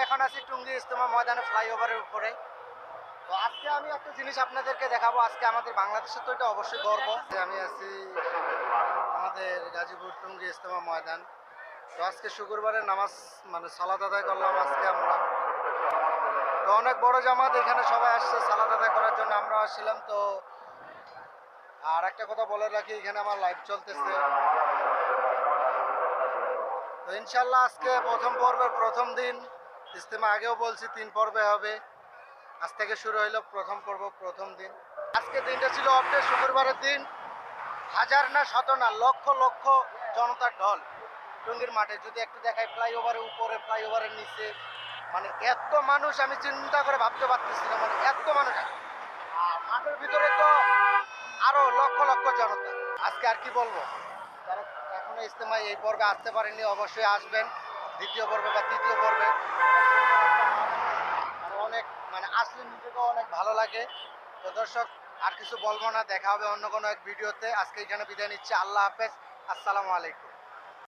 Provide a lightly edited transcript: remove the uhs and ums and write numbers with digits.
এখন আছি টুঙ্গি ইজতেমা ময়দানে ফ্লাইওভারের উপরে। তো আজকে আমি একটা জিনিস আপনাদেরকে দেখাবো। আজকে আমাদের বাংলাদেশের তো এটা অবশ্যই গর্ব যে আমি আছি আমাদের গাজীপুর টুঙ্গি ইজতেমা ময়দান। তো আজকে শুক্রবারের নামাজ মানে সালাত আদায় করলাম আজকে আমরা। তো অনেক বড় জামাত, এখানে সবাই আসছে সালাত আদায় করার জন্য, আমরা আসছিলাম। তো আর একটা কথা বলে রাখি, এখানে আমার লাইভ চলতেছে। তো ইনশাল্লাহ আজকে প্রথম পর্বের প্রথম দিন ইজতেমা, আগেও বলছি 3 পর্বে হবে। আজ থেকে শুরু হইলো প্রথম পর্ব, প্রথম দিন। আজকে দিনটা ছিল অফ ডে, শুক্রবারের দিন। হাজার না শত না লক্ষ লক্ষ জনতার ঢল টুঙ্গির মাঠে। যদি একটু দেখাই, ফ্লাইওভারের উপরে, ফ্লাইওভারের নিচে, মানে এত মানুষ আমি চিন্তা করে ভাবতে পারতেছি না, মানে এত মানুষ। আর মাঠের ভিতরে তো আরো লক্ষ লক্ষ জনতা। আজকে আর কি বলবো, যারা এখনো ইজতেমায় এই পর্বে আসতে পারেননি অবশ্যই আসবেন, দ্বিতীয় পর্বে বা তৃতীয় পর্বে। অনেক মানে আসলে নিজেকেও অনেক ভালো লাগে। তো দর্শক, আর কিছু বলবো না, দেখা হবে অন্য কোনো এক ভিডিওতে। আজকে এখানে বিদায় নিচ্ছি। আল্লাহ হাফেজ, আসসালামু আলাইকুম।